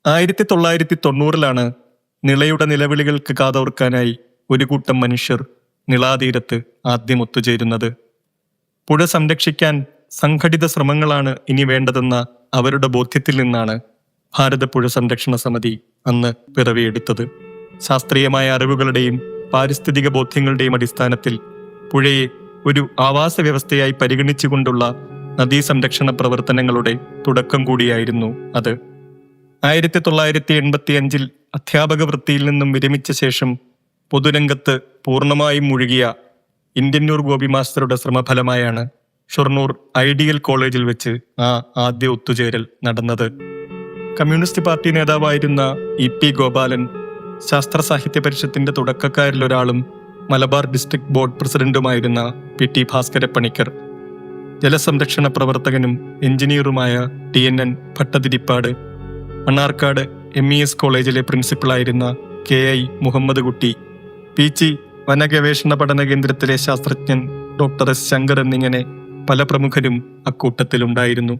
1990-ലാണ് നിളയുടെ നിലവിളികൾക്ക് കാതോർക്കാനായി ഒരു കൂട്ടം മനുഷ്യർ നിളാതീരത്ത് ആദ്യം ഒത്തുചേരുന്നത്. പുഴ സംരക്ഷിക്കാൻ സംഘടിത ശ്രമങ്ങളാണ് ഇനി വേണ്ടതെന്ന അവരുടെ ബോധ്യത്തിൽ നിന്നാണ് ഭാരത പുഴ സംരക്ഷണ സമിതി അന്ന് പിറവിയെടുത്തത്. ശാസ്ത്രീയമായ അറിവുകളുടെയും പാരിസ്ഥിതിക ബോധ്യങ്ങളുടെയും അടിസ്ഥാനത്തിൽ പുഴയെ ഒരു ആവാസ വ്യവസ്ഥയായി പരിഗണിച്ചുകൊണ്ടുള്ള നദീ സംരക്ഷണ പ്രവർത്തനങ്ങളുടെ തുടക്കം കൂടിയായിരുന്നു അത്. 1985 അധ്യാപക വൃത്തിയിൽ നിന്നും വിരമിച്ച ശേഷം പൊതുരംഗത്ത് പൂർണ്ണമായും മുഴുകിയ ഇന്ത്യന്നൂർ ഗോപി മാസ്റ്ററുടെ ശ്രമഫലമായാണ് ഷൊർണൂർ ഐഡിയൽ കോളേജിൽ വെച്ച് ആ ആദ്യ ഒത്തുചേരൽ നടന്നത്. കമ്മ്യൂണിസ്റ്റ് പാർട്ടി നേതാവായിരുന്ന EP ഗോപാലൻ, ശാസ്ത്ര സാഹിത്യ പരിഷത്തിന്റെ തുടക്കക്കാരിലൊരാളും Malabar district board പ്രസിഡന്റുമായിരുന്ന PT Bhaskarapanicker, ജലസംരക്ഷണ പ്രവർത്തകനും എഞ്ചിനീയറുമായ TNN ഭട്ടതിരിപ്പാട്, മണ്ണാർക്കാട് MES കോളേജിലെ പ്രിൻസിപ്പളായിരുന്ന KI മുഹമ്മദ് കുട്ടി, PC വനഗവേഷണ പഠന കേന്ദ്രത്തിലെ ശാസ്ത്രജ്ഞൻ Dr. S. ശങ്കർ എന്നിങ്ങനെ പല പ്രമുഖരും അക്കൂട്ടത്തിലുണ്ടായിരുന്നു.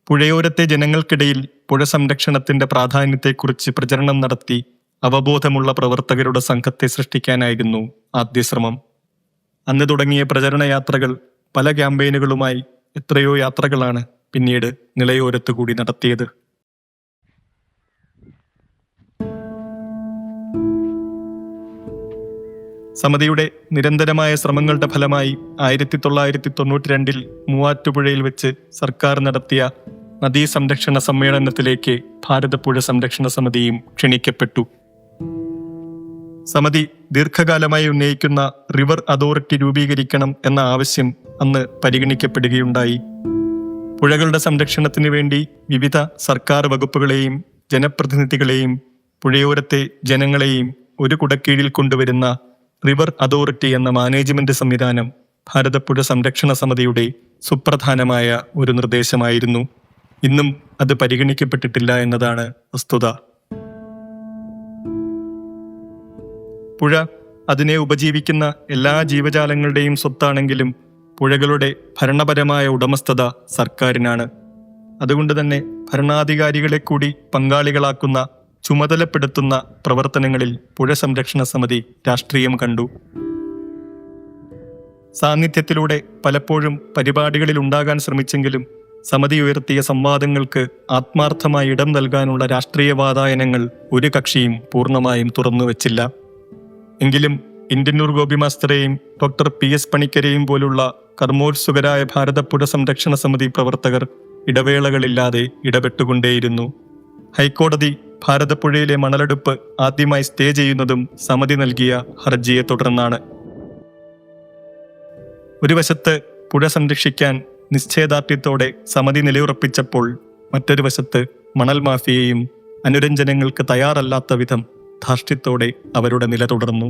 പുഴയോരത്തെ ജനങ്ങൾക്കിടയിൽ പുഴ സംരക്ഷണത്തിന്റെ പ്രാധാന്യത്തെക്കുറിച്ച് പ്രചരണം നടത്തി അവബോധമുള്ള പ്രവർത്തകരുടെ സംഘത്തെ സൃഷ്ടിക്കാനായിരുന്നു ആദ്യ ശ്രമം. അന്ന് തുടങ്ങിയ പ്രചരണ യാത്രകൾ പല ക്യാമ്പയിനുകളുമായി എത്രയോ യാത്രകളാണ് പിന്നീട് നിളയോരത്തു കൂടി നടത്തിയത്. സമിതിയുടെ നിരന്തരമായ ശ്രമങ്ങളുടെ ഫലമായി 1992 മൂവാറ്റുപുഴയിൽ വെച്ച് സർക്കാർ നടത്തിയ നദീ സംരക്ഷണ സമ്മേളനത്തിലേക്ക് ഭാരതപ്പുഴ സംരക്ഷണ സമിതിയും ക്ഷണിക്കപ്പെട്ടു. സമിതി ദീർഘകാലമായി ഉന്നയിക്കുന്ന റിവർ അതോറിറ്റി രൂപീകരിക്കണം എന്ന ആവശ്യം അന്ന് പരിഗണിക്കപ്പെടുകയുണ്ടായി. പുഴകളുടെ സംരക്ഷണത്തിന് വേണ്ടി വിവിധ സർക്കാർ വകുപ്പുകളെയും ജനപ്രതിനിധികളെയും പുഴയോരത്തെ ജനങ്ങളെയും ഒരു കുടക്കീഴിൽ കൊണ്ടുവരുന്ന റിവർ അതോറിറ്റി എന്ന മാനേജ്മെന്റ് സംവിധാനം ഭാരതപ്പുഴ സംരക്ഷണ സമിതിയുടെ സുപ്രധാനമായ ഒരു നിർദ്ദേശമായിരുന്നു. ഇന്നും അത് പരിഗണിക്കപ്പെട്ടിട്ടില്ല എന്നതാണ് വസ്തുത. പുഴ അതിനെ ഉപജീവിക്കുന്ന എല്ലാ ജീവജാലങ്ങളുടെയും സ്വത്താണെങ്കിലും പുഴകളുടെ ഭരണപരമായ ഉടമസ്ഥത സർക്കാരിനാണ്. അതുകൊണ്ട് തന്നെ ഭരണാധികാരികളെ കൂടി പങ്കാളികളാക്കുന്ന, ചുമതലപ്പെടുത്തുന്ന പ്രവർത്തനങ്ങളിൽ പുഴ സംരക്ഷണ സമിതി രാഷ്ട്രീയം കണ്ടു. സാന്നിധ്യത്തിലൂടെ പലപ്പോഴും പരിപാടികളിൽ ഉണ്ടാകാൻ ശ്രമിച്ചെങ്കിലും സമിതി ഉയർത്തിയ സംവാദങ്ങൾക്ക് ആത്മാർത്ഥമായി ഇടം നൽകാനുള്ള രാഷ്ട്രീയ വാതായനങ്ങൾ ഒരു കക്ഷിയും പൂർണ്ണമായും തുറന്നുവച്ചില്ല. എങ്കിലും ഇന്ത്യന്നൂർ ഗോപി മാസ്റ്ററെയും Dr. PS പണിക്കരെയും പോലുള്ള കർമ്മോത്സുകരായ ഭാരതപ്പുഴ സംരക്ഷണ സമിതി പ്രവർത്തകർ ഇടവേളകളില്ലാതെ ഇടപെട്ടുകൊണ്ടേയിരുന്നു. ഹൈക്കോടതി ഭാരതപ്പുഴയിലെ മണലെടുപ്പ് ആദ്യമായി സ്റ്റേ ചെയ്യുന്നതും സമിതി നൽകിയ ഹർജിയെ തുടർന്നാണ്. ഒരു വശത്ത് പുഴ സംരക്ഷിക്കാൻ നിശ്ചയദാർഢ്യത്തോടെ സമിതി നിലയുറപ്പിച്ചപ്പോൾ മറ്റൊരു വശത്ത് മണൽ മാഫിയയും അനുരഞ്ജനങ്ങൾക്ക് തയ്യാറല്ലാത്ത വിധം ധാർഷ്ട്യത്തോടെ അവരുടെ നില തുടർന്നു.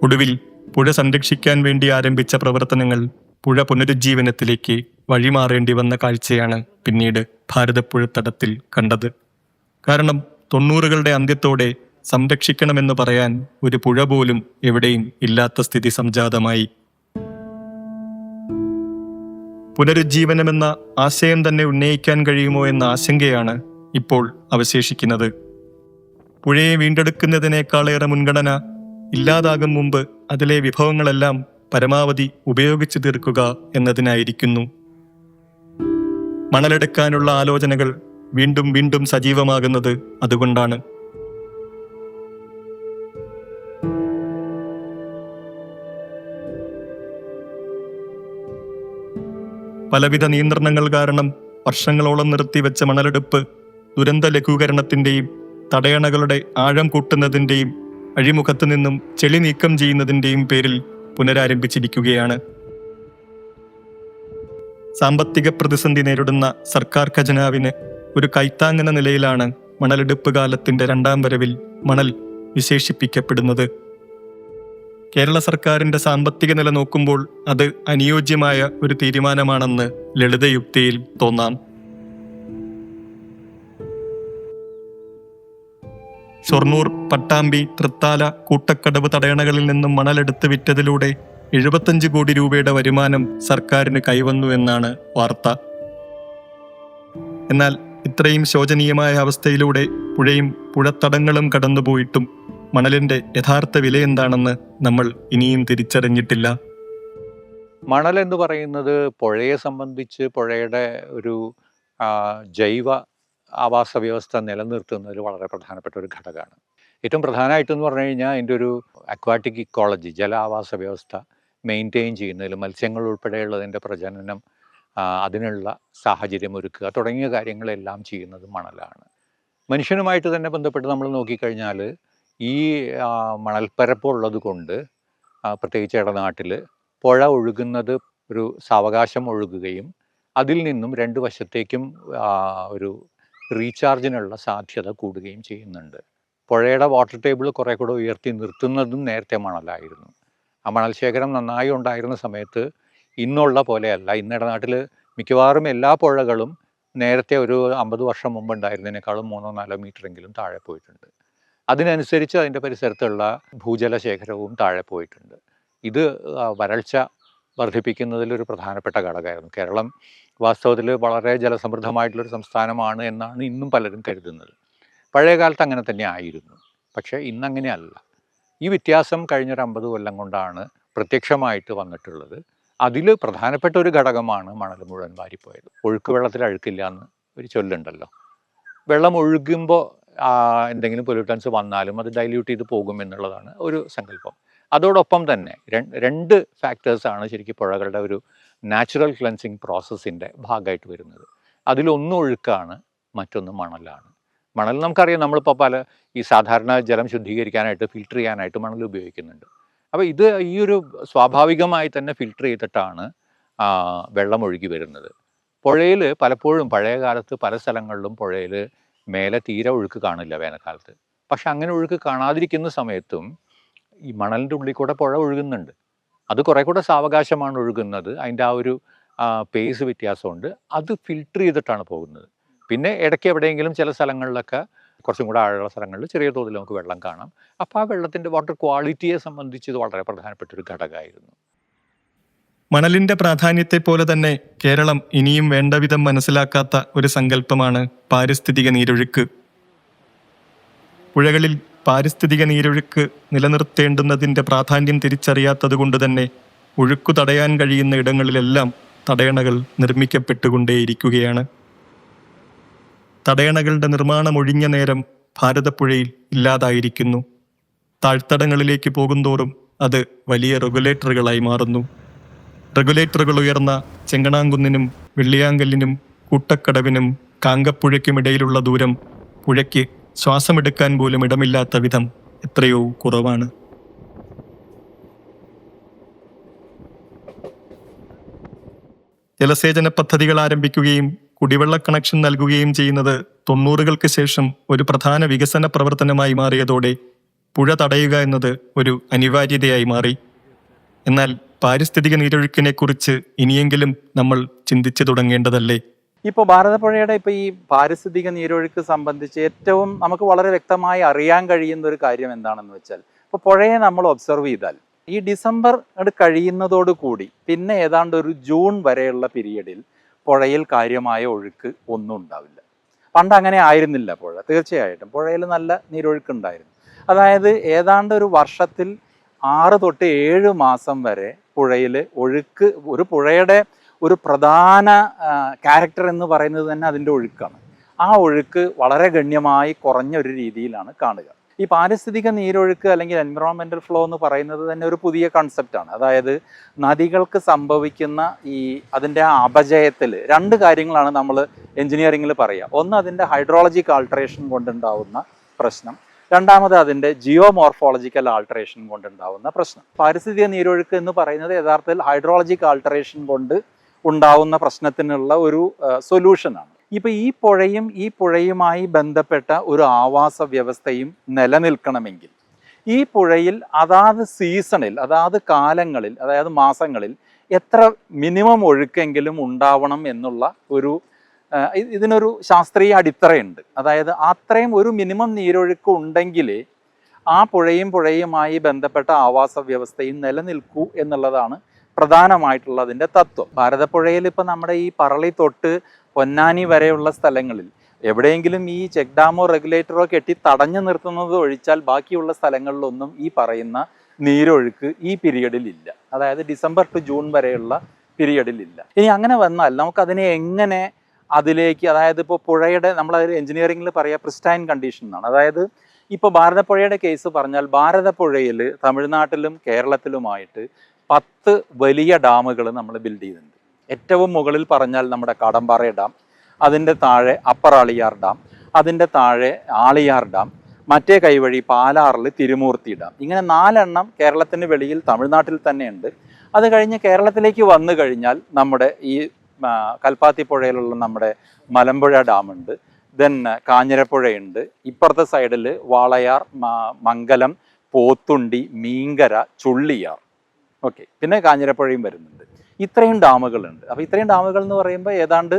ഒടുവിൽ പുഴ സംരക്ഷിക്കാൻ വേണ്ടി ആരംഭിച്ച പ്രവർത്തനങ്ങൾ പുഴ പുനരുജ്ജീവനത്തിലേക്ക് വഴിമാറേണ്ടി വന്ന കാഴ്ചയാണ് പിന്നീട് ഭാരതപ്പുഴ തടത്തിൽ കണ്ടത്. കാരണം 90കളുടെ അന്ത്യത്തോടെ സംരക്ഷിക്കണമെന്ന് പറയാൻ ഒരു പുഴ പോലും എവിടെയും ഇല്ലാത്ത സ്ഥിതി സംജാതമായി. പുനരുജ്ജീവനമെന്ന ആശയം തന്നെ ഉന്നയിക്കാൻ കഴിയുമോ എന്ന ആശങ്കയാണ് ഇപ്പോൾ അവശേഷിക്കുന്നത്. പുഴയെ വീണ്ടെടുക്കുന്നതിനേക്കാളേറെ മുൻഗണന ഇല്ലാതാകും മുമ്പ് അതിലെ വിഭവങ്ങളെല്ലാം പരമാവധി ഉപയോഗിച്ചു തീർക്കുക എന്നതിനായിരിക്കുന്നു. മണലെടുക്കാനുള്ള ആലോചനകൾ വീണ്ടും വീണ്ടും സജീവമാകുന്നത് അതുകൊണ്ടാണ്. പലവിധ നിയന്ത്രണങ്ങൾ കാരണം വർഷങ്ങളോളം നിർത്തിവെച്ച മണലെടുപ്പ് ദുരന്ത ലഘൂകരണത്തിന്റെയും തടയണകളുടെ ആഴം കൂട്ടുന്നതിന്റെയും അഴിമുഖത്തു നിന്നും ചെളി നീക്കം ചെയ്യുന്നതിന്റെയും പേരിൽ പുനരാരംഭിച്ചിരിക്കുകയാണ്. സാമ്പത്തിക പ്രതിസന്ധി നേരിടുന്ന സർക്കാർ ഖജനാവിന് ഒരു കൈത്താങ്ങെന്ന നിലയിലാണ് മണലെടുപ്പ് കാലത്തിന്റെ 2ാം വരവിൽ മണൽ വിശേഷിപ്പിക്കപ്പെടുന്നത്. കേരള സർക്കാരിന്റെ സാമ്പത്തിക നില നോക്കുമ്പോൾ അത് അനുയോജ്യമായ ഒരു തീരുമാനമാണെന്ന് ലളിതയുക്തിയിൽ തോന്നാം. ഷൊർണൂർ, പട്ടാമ്പി, തൃത്താല, കൂട്ടക്കടവ് തടയണകളിൽ നിന്നും മണലെടുത്ത് വിറ്റതിലൂടെ 75 കോടി രൂപയുടെ വരുമാനം സർക്കാരിന് കൈവന്നു എന്നാണ് വാർത്ത. എന്നാൽ ഇത്രയും ശോചനീയമായ അവസ്ഥയിലൂടെ പുഴയും പുഴത്തടങ്ങളും കടന്നുപോയിട്ടും മണലിന്റെ യഥാർത്ഥ വില എന്താണെന്ന് നമ്മൾ ഇനിയും തിരിച്ചറിഞ്ഞിട്ടില്ല. മണൽ എന്ന് പറയുന്നത് പുഴയെ സംബന്ധിച്ച് പുഴയുടെ ഒരു ജൈവ ആവാസ വ്യവസ്ഥ നിലനിർത്തുന്നതിൽ വളരെ പ്രധാനപ്പെട്ട ഒരു ഘടകമാണ്. ഏറ്റവും പ്രധാനമായിട്ടെന്ന് പറഞ്ഞു കഴിഞ്ഞാൽ അതിൻ്റെ ഒരു അക്വാറ്റിക് ഇക്കോളജി, ജല ആവാസ വ്യവസ്ഥ മെയിൻറ്റെയിൻ ചെയ്യുന്നതിൽ മത്സ്യങ്ങൾ ഉൾപ്പെടെയുള്ളതിൻ്റെ പ്രജനനം, അതിനുള്ള സാഹചര്യം ഒരുക്കുക തുടങ്ങിയ കാര്യങ്ങളെല്ലാം ചെയ്യുന്നത് മണലാണ്. മനുഷ്യനുമായിട്ട് തന്നെ ബന്ധപ്പെട്ട് നമ്മൾ നോക്കിക്കഴിഞ്ഞാൽ ഈ മണൽപ്പരപ്പുള്ളത് കൊണ്ട് പ്രത്യേകിച്ച് ഇടനാട്ടിൽ പുഴ ഒഴുകുന്നത് ഒരു സാവകാശം ഒഴുകുകയും അതിൽ നിന്നും രണ്ട് വശത്തേക്കും ഒരു റീചാർജിനുള്ള സാധ്യത കൂടുകയും ചെയ്യുന്നുണ്ട്. പുഴയുടെ വാട്ടർ ടേബിൾ കുറേ കൂടെ ഉയർത്തി നിർത്തുന്നതും നേരത്തെ മണലായിരുന്നു. ആ മണൽ ശേഖരം നന്നായി ഉണ്ടായിരുന്ന സമയത്ത് ഇന്നുള്ള പോലെയല്ല. ഇന്ന് ഇടനാട്ടിൽ മിക്കവാറും എല്ലാ പുഴകളും നേരത്തെ ഒരു 50 വർഷം മുമ്പ് ഉണ്ടായിരുന്നതിനേക്കാളും 3-4 മീറ്ററെങ്കിലും താഴെ പോയിട്ടുണ്ട്. അതിനനുസരിച്ച് അതിൻ്റെ പരിസരത്തുള്ള ഭൂജല ശേഖരവും താഴെ പോയിട്ടുണ്ട്. ഇത് വരൾച്ച വർദ്ധിപ്പിക്കുന്നതിലൊരു പ്രധാനപ്പെട്ട ഘടകമായിരുന്നു. കേരളം വാസ്തവത്തിൽ വളരെ ജലസമൃദ്ധമായിട്ടുള്ളൊരു സംസ്ഥാനമാണ് എന്നാണ് ഇന്നും പലരും കരുതുന്നത്. പഴയ കാലത്ത് അങ്ങനെ തന്നെ ആയിരുന്നു. പക്ഷേ ഇന്നങ്ങനെയല്ല. ഈ വ്യത്യാസം കഴിഞ്ഞൊരു 50 കൊല്ലം കൊണ്ടാണ് പ്രത്യക്ഷമായിട്ട് വന്നിട്ടുള്ളത്. അതിൽ പ്രധാനപ്പെട്ട ഒരു ഘടകമാണ് മണൽ മുഴുവൻ വാരിപ്പോയത്. ഒഴുക്ക് വെള്ളത്തിൽ അഴുക്കില്ല എന്ന് ഒരു ചൊല്ലുണ്ടല്ലോ. വെള്ളം ഒഴുകുമ്പോൾ എന്തെങ്കിലും പൊല്യൂട്ടൻസ് വന്നാലും അത് ഡൈല്യൂട്ട് ചെയ്ത് പോകും എന്നുള്ളതാണ് ഒരു സങ്കല്പം. അതോടൊപ്പം തന്നെ രണ്ട് ഫാക്ടേഴ്സാണ് ശരിക്കും പുഴകളുടെ ഒരു നാച്ചുറൽ ക്ലെൻസിങ് പ്രോസസ്സിൻ്റെ ഭാഗമായിട്ട് വരുന്നത്. അതിലൊന്ന് ഒഴുക്കാണ്, മറ്റൊന്ന് മണലാണ്. മണൽ നമുക്കറിയാം, നമ്മളിപ്പോൾ പല ഈ സാധാരണ ജലം ശുദ്ധീകരിക്കാനായിട്ട് ഫിൽട്ടർ ചെയ്യാനായിട്ട് മണൽ ഉപയോഗിക്കുന്നുണ്ട്. അപ്പോൾ ഇത് ഈ ഒരു സ്വാഭാവികമായി തന്നെ ഫിൽട്ടർ ചെയ്തിട്ടാണ് വെള്ളം ഒഴുകി വരുന്നത്. പുഴയിൽ പലപ്പോഴും പഴയ കാലത്ത് പല സ്ഥലങ്ങളിലും പുഴയിൽ മേലെ തീരെ ഒഴുക്ക് കാണില്ല വേനൽക്കാലത്ത്. പക്ഷെ അങ്ങനെ ഒഴുക്ക് കാണാതിരിക്കുന്ന സമയത്തും ഈ മണലിൻ്റെ ഉള്ളിൽ കൂടെ പുഴ ഒഴുകുന്നുണ്ട്. അത് കുറേ കൂടെ സാവകാശമാണ് ഒഴുകുന്നത്. അതിൻ്റെ ആ ഒരു പേസ് വ്യത്യാസമുണ്ട്. അത് ഫിൽട്ടർ ചെയ്തിട്ടാണ് പോകുന്നത്. പിന്നെ ഇടയ്ക്ക് എവിടെയെങ്കിലും ചില സ്ഥലങ്ങളിലൊക്കെ കുറച്ചും കൂടെ ആഴമുള്ള സ്ഥലങ്ങളിൽ ചെറിയ തോതിൽ നമുക്ക് വെള്ളം കാണാം. അപ്പോൾ ആ വെള്ളത്തിൻ്റെ വാട്ടർ ക്വാളിറ്റിയെ സംബന്ധിച്ച് ഇത് വളരെ പ്രധാനപ്പെട്ട ഒരു ഘടകമായിരുന്നു. മണലിന്റെ പ്രാധാന്യത്തെ പോലെ തന്നെ കേരളം ഇനിയും വേണ്ടവിധം മനസ്സിലാക്കാത്ത ഒരു സങ്കല്പമാണ് പാരിസ്ഥിതിക നീരൊഴുക്ക്. പുഴകളിൽ പാരിസ്ഥിതിക നീരൊഴുക്ക് നിലനിർത്തേണ്ടുന്നതിൻ്റെ പ്രാധാന്യം തിരിച്ചറിയാത്തതുകൊണ്ട് തന്നെ ഒഴുക്കു തടയാൻ കഴിയുന്ന ഇടങ്ങളിലെല്ലാം തടയണകൾ നിർമ്മിക്കപ്പെട്ടുകൊണ്ടേയിരിക്കുകയാണ്. തടയണകളുടെ നിർമ്മാണം ഒഴിഞ്ഞ നേരം ഭാരതപ്പുഴയിൽ ഇല്ലാതായിരിക്കുന്നു. താഴ്ത്തടങ്ങളിലേക്ക് പോകുന്തോറും അത് വലിയ റെഗുലേറ്ററുകളായി മാറുന്നു. റെഗുലേറ്ററുകൾ ഉയർന്ന ചെങ്ങണാങ്കുന്നിനും വെള്ളിയാങ്കല്ലിനും കൂട്ടക്കടവിനും കാങ്കപ്പുഴയ്ക്കുമിടയിലുള്ള ദൂരം പുഴയ്ക്ക് ശ്വാസമെടുക്കാൻ പോലും ഇടമില്ലാത്ത വിധം എത്രയോ കുറവാണ്. ജലസേചന പദ്ധതികൾ ആരംഭിക്കുകയും കുടിവെള്ള കണക്ഷൻ നൽകുകയും ചെയ്യുന്നത് 90കൾക്ക് ശേഷം ഒരു പ്രധാന വികസന പ്രവർത്തനമായി മാറിയതോടെ പുഴ തടയുക എന്നത് ഒരു അനിവാര്യതയായി മാറി. എന്നാൽ പാരിസ്ഥിതിക നീരൊഴുക്കിനെ കുറിച്ച് ഇനിയെങ്കിലും നമ്മൾ ചിന്തിച്ചു തുടങ്ങേണ്ടതല്ലേ? ഇപ്പോൾ ഭാരതപ്പുഴയുടെ ഈ പാരിസ്ഥിതിക നീരൊഴുക്ക് സംബന്ധിച്ച് ഏറ്റവും നമുക്ക് വളരെ വ്യക്തമായി അറിയാൻ കഴിയുന്ന ഒരു കാര്യം എന്താണെന്ന് വെച്ചാൽ, ഇപ്പോൾ പുഴയെ നമ്മൾ ഒബ്സർവ് ചെയ്താൽ ഈ ഡിസംബർ കഴിയുന്നതോടുകൂടി പിന്നെ ഏതാണ്ട് ഒരു ജൂൺ വരെയുള്ള പീരീഡിൽ പുഴയിൽ കാര്യമായ ഒഴുക്ക് ഒന്നും ഉണ്ടാവില്ല. പണ്ട് അങ്ങനെ ആയിരുന്നില്ല പുഴ. തീർച്ചയായിട്ടും പുഴയിൽ നല്ല നീരൊഴുക്കുണ്ടായിരുന്നു. അതായത് ഏതാണ്ട് ഒരു വർഷത്തിൽ 6 തൊട്ട് 7 മാസം വരെ പുഴയിൽ ഒഴുക്ക്, ഒരു പുഴയുടെ ഒരു പ്രധാന ക്യാരക്ടർ എന്ന് പറയുന്നത് തന്നെ അതിൻ്റെ ഒഴുക്കാണ്. ആ ഒഴുക്ക് വളരെ ഗണ്യമായി കുറഞ്ഞ ഒരു രീതിയിലാണ് കാണുക. ഈ പാരിസ്ഥിതിക നീരൊഴുക്ക് അല്ലെങ്കിൽ എൻവിറോൺമെൻറ്റൽ ഫ്ലോ എന്ന് പറയുന്നത് തന്നെ ഒരു പുതിയ കൺസെപ്റ്റാണ്. അതായത് നദികൾക്ക് സംഭവിക്കുന്ന അതിൻ്റെ ആ അപജയത്തിൽ 2 കാര്യങ്ങളാണ് നമ്മൾ എഞ്ചിനീയറിങ്ങിൽ പറയുക. ഒന്ന് അതിൻ്റെ ഹൈഡ്രോളജിക് ആൾട്ടറേഷൻ കൊണ്ടുണ്ടാവുന്ന പ്രശ്നം, രണ്ടാമത് അതിൻ്റെ ജിയോമോർഫോളജിക്കൽ ആൾട്ടറേഷൻ കൊണ്ടുണ്ടാവുന്ന പ്രശ്നം. പാരിസ്ഥിതിക നീരൊഴുക്ക് എന്ന് പറയുന്നത് യഥാർത്ഥത്തിൽ ഹൈഡ്രോളജിക് ആൾട്ടറേഷൻ കൊണ്ട് ഉണ്ടാവുന്ന പ്രശ്നത്തിനുള്ള ഒരു സൊല്യൂഷനാണ്. ഇപ്പം ഈ പുഴയും ഈ പുഴയുമായി ബന്ധപ്പെട്ട ഒരു ആവാസ വ്യവസ്ഥയും നിലനിൽക്കണമെങ്കിൽ ഈ പുഴയിൽ അതാത് സീസണിൽ, അതാത് കാലങ്ങളിൽ, അതായത് മാസങ്ങളിൽ എത്ര മിനിമം ഒഴുക്കെങ്കിലും ഉണ്ടാവണം എന്നുള്ള ഇതിനൊരു ശാസ്ത്രീയ അടിത്തറയുണ്ട്. അതായത് അത്രയും ഒരു മിനിമം നീരൊഴുക്ക് ഉണ്ടെങ്കിൽ ആ പുഴയുമായി ബന്ധപ്പെട്ട ആവാസ വ്യവസ്ഥയും നിലനിൽക്കൂ എന്നുള്ളതാണ് പ്രധാനമായിട്ടുള്ളതിൻ്റെ തത്വം. ഭാരതപ്പുഴയിൽ ഇപ്പം നമ്മുടെ ഈ പറളി തൊട്ട് പൊന്നാനി വരെയുള്ള സ്ഥലങ്ങളിൽ എവിടെയെങ്കിലും ഈ ചെക്ക് ഡാമോ റെഗുലേറ്ററോ കെട്ടി തടഞ്ഞു നിർത്തുന്നത് ഒഴിച്ചാൽ ബാക്കിയുള്ള സ്ഥലങ്ങളിലൊന്നും ഈ പറയുന്ന നീരൊഴുക്ക് ഈ പീരീഡിൽ ഇല്ല. അതായത് ഡിസംബർ ടു ജൂൺ വരെയുള്ള പീരീഡിൽ ഇല്ല. ഇനി അങ്ങനെ വന്നാൽ നമുക്കതിനെ എങ്ങനെ അതിലേക്ക്, അതായത് ഇപ്പോൾ പുഴയുടെ, നമ്മളത് എഞ്ചിനീയറിംഗിൽ പറയുക പ്രിസ്റ്റൈൻ കണ്ടീഷൻ എന്നാണ്. അതായത് ഇപ്പോൾ ഭാരതപ്പുഴയുടെ കേസ് പറഞ്ഞാൽ ഭാരതപ്പുഴയിൽ തമിഴ്നാട്ടിലും കേരളത്തിലുമായിട്ട് 10 വലിയ ഡാമുകൾ നമ്മൾ ബിൽഡ് ചെയ്തിട്ടുണ്ട്. ഏറ്റവും മുകളിൽ പറഞ്ഞാൽ നമ്മുടെ കാടമ്പാറ ഡാം, അതിൻ്റെ താഴെ അപ്പർ ആളിയാർ ഡാം, അതിൻ്റെ താഴെ ആളിയാർ ഡാം, മറ്റേ കൈവഴി പാലാറിൽ തിരുമൂർത്തി ഡാം. ഇങ്ങനെ 4 എണ്ണം കേരളത്തിന് വെളിയിൽ തമിഴ്നാട്ടിൽ തന്നെയുണ്ട്. അത് കഴിഞ്ഞ് കേരളത്തിലേക്ക് വന്നു കഴിഞ്ഞാൽ നമ്മുടെ ഈ കൽപ്പാത്തി പുഴയിലുള്ള നമ്മുടെ മലമ്പുഴ ഡാമുണ്ട്, ദെൻ കാഞ്ഞിരപ്പുഴയുണ്ട്, ഇപ്പുറത്തെ സൈഡിൽ വാളയാർ, മംഗലം, പോത്തുണ്ടി, മീങ്കര, ചുള്ളിയാർ, ഓക്കെ, പിന്നെ കാഞ്ഞിരപ്പുഴയും വരുന്നുണ്ട്. ഇത്രയും ഡാമുകളുണ്ട്. അപ്പോൾ ഇത്രയും ഡാമുകൾ എന്ന് പറയുമ്പോൾ ഏതാണ്ട്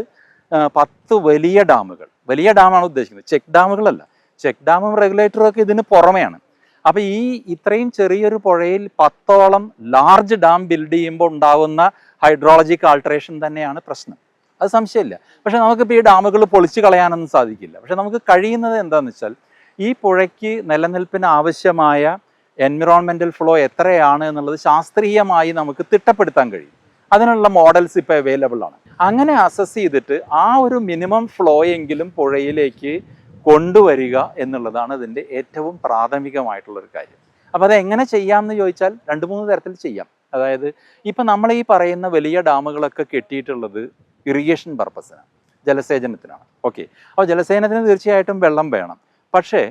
10 വലിയ ഡാമുകൾ. വലിയ ഡാമാണ് ഉദ്ദേശിക്കുന്നത്, ചെക്ക് ഡാമുകളല്ല. ചെക്ക് ഡാമും റെഗുലേറ്ററും ഒക്കെ ഇതിന് പുറമെയാണ്. അപ്പോൾ ഈ ഇത്രയും ചെറിയൊരു പുഴയിൽ 10ഓളം ലാർജ് ഡാം ബിൽഡ് ചെയ്യുമ്പോൾ ഉണ്ടാകുന്ന ഹൈഡ്രോളജിക് ആൾട്ടറേഷൻ തന്നെയാണ് പ്രശ്നം, അത് സംശയമില്ല. പക്ഷെ നമുക്കിപ്പോൾ ഈ ഡാമുകൾ പൊളിച്ചു കളയാനൊന്നും സാധിക്കില്ല. പക്ഷെ നമുക്ക് കഴിയുന്നത് എന്താണെന്ന് വെച്ചാൽ ഈ പുഴയ്ക്ക് നിലനിൽപ്പിന് ആവശ്യമായ എൻവിറോൺമെൻറ്റൽ ഫ്ലോ എത്രയാണ് എന്നുള്ളത് ശാസ്ത്രീയമായി നമുക്ക് തിട്ടപ്പെടുത്താൻ കഴിയും. അതിനുള്ള മോഡൽസ് ഇപ്പോൾ അവൈലബിൾ ആണ്. അങ്ങനെ അസസ് ചെയ്തിട്ട് ആ ഒരു മിനിമം ഫ്ലോ എങ്കിലും പുഴയിലേക്ക് കൊണ്ടുവരിക എന്നുള്ളതാണ് ഇതിൻ്റെ ഏറ്റവും പ്രാഥമികമായിട്ടുള്ളൊരു കാര്യം. അപ്പോൾ അതെങ്ങനെ ചെയ്യാമെന്ന് ചോദിച്ചാൽ 2-3 തരത്തിൽ ചെയ്യാം. അതായത് ഇപ്പം നമ്മൾ ഈ പറയുന്ന വലിയ ഡാമുകളൊക്കെ കെട്ടിയിട്ടുള്ളത് ഇറിഗേഷൻ പർപ്പസിനാണ്, ജലസേചനത്തിനാണ്. ഓക്കെ, അപ്പോൾ ജലസേചനത്തിന് തീർച്ചയായിട്ടും വെള്ളം വേണം. പക്ഷേ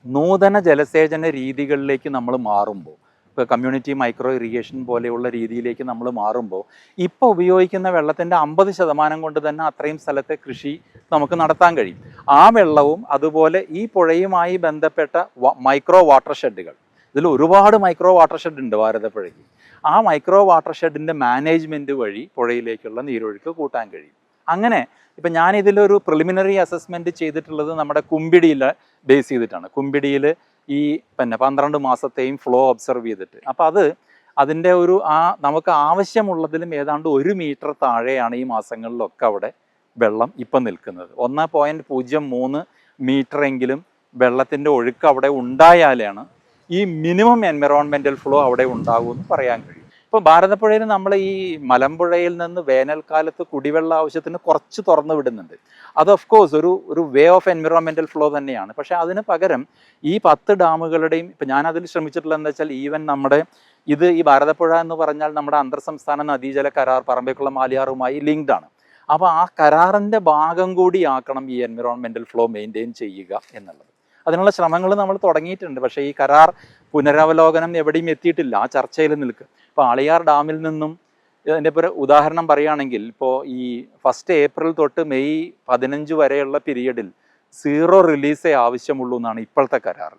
നൂതന ജലസേചന രീതികളിലേക്ക് നമ്മൾ മാറുമ്പോൾ, ഇപ്പോൾ കമ്മ്യൂണിറ്റി മൈക്രോ ഇറിഗേഷൻ പോലെയുള്ള രീതിയിലേക്ക് നമ്മൾ മാറുമ്പോൾ ഇപ്പോൾ ഉപയോഗിക്കുന്ന വെള്ളത്തിൻ്റെ 50% കൊണ്ട് തന്നെ അത്രയും സ്ഥലത്തെ കൃഷി നമുക്ക് നടത്താൻ കഴിയും. ആ വെള്ളവും അതുപോലെ ഈ പുഴയുമായി ബന്ധപ്പെട്ട മൈക്രോ വാട്ടർ ഷെഡുകൾ, ഇതിൽ ഒരുപാട് മൈക്രോ വാട്ടർ ഷെഡ് ഉണ്ട് ഭാരതപ്പുഴയ്ക്ക്. ആ മൈക്രോ വാട്ടർ ഷെഡിൻ്റെ മാനേജ്മെൻറ്റ് വഴി പുഴയിലേക്കുള്ള നീരൊഴുക്ക് കൂട്ടാൻ കഴിയും. അങ്ങനെ ഇപ്പം ഞാനിതിലൊരു പ്രിലിമിനറി അസസ്മെൻറ്റ് ചെയ്തിട്ടുള്ളത് നമ്മുടെ കുമ്പിടിയിൽ ബേസ് ചെയ്തിട്ടാണ്. കുമ്പിടിയിൽ ഈ 12 മാസത്തെയും ഫ്ലോ ഒബ്സർവ് ചെയ്തിട്ട്, അപ്പോൾ അതിൻ്റെ ഒരു നമുക്ക് ആവശ്യമുള്ളതിലും ഏതാണ്ട് 1 മീറ്റർ താഴെയാണ് ഈ മാസങ്ങളിലൊക്കെ അവിടെ വെള്ളം ഇപ്പം നിൽക്കുന്നത്. 1.03 മീറ്റർ എങ്കിലും വെള്ളത്തിൻ്റെ ഒഴുക്ക് അവിടെ ഉണ്ടായാലാണ് ഈ മിനിമം എൻവിറോൺമെൻറ്റൽ ഫ്ലോ അവിടെ ഉണ്ടാകുമെന്ന് പറയാൻ കഴിയും. ഇപ്പോൾ ഭാരതപ്പുഴയിൽ നമ്മൾ ഈ മലമ്പുഴയിൽ നിന്ന് വേനൽക്കാലത്ത് കുടിവെള്ള ആവശ്യത്തിന് കുറച്ച് തുറന്നു വിടുന്നുണ്ട്. അത് ഓഫ് കോഴ്സ് ഒരു വേ ഓഫ് എൻവിറോൺമെൻറ്റൽ ഫ്ലോ തന്നെയാണ്. പക്ഷേ അതിന് പകരം ഈ 10 ഡാമുകളുടെയും ഇപ്പം ഞാനതിൽ ശ്രമിച്ചിട്ടുള്ളത് എന്താ വെച്ചാൽ ഈവൻ നമ്മുടെ ഈ ഭാരതപ്പുഴ എന്ന് പറഞ്ഞാൽ നമ്മുടെ അന്തർ സംസ്ഥാന നദീജല കരാർ പറമ്പിക്കുളം ആലിയാറുമായി ലിങ്ക്ഡ് ആണ്. അപ്പോൾ ആ കരാറിൻ്റെ ഭാഗം കൂടിയാക്കണം ഈ എൻവിറോൺമെൻറ്റൽ ഫ്ലോ മെയിൻറ്റെയിൻ ചെയ്യുക എന്നുള്ളത്. അതിനുള്ള ശ്രമങ്ങൾ നമ്മൾ തുടങ്ങിയിട്ടുണ്ട്. പക്ഷേ ഈ കരാർ പുനരവലോകനം എവിടെയും എത്തിയിട്ടില്ല, ആ ചർച്ചയിൽ നിൽക്കുക. ഇപ്പോൾ ആളിയാർ ഡാമിൽ നിന്നും ഇതിൻ്റെ ഇപ്പോൾ ഉദാഹരണം പറയുകയാണെങ്കിൽ, ഇപ്പോൾ ഈ 1 ഏപ്രിൽ തൊട്ട് മെയ് 15 വരെയുള്ള പീരീഡിൽ 0 റിലീസേ ആവശ്യമുള്ളൂ എന്നാണ് ഇപ്പോഴത്തെ കരാർ.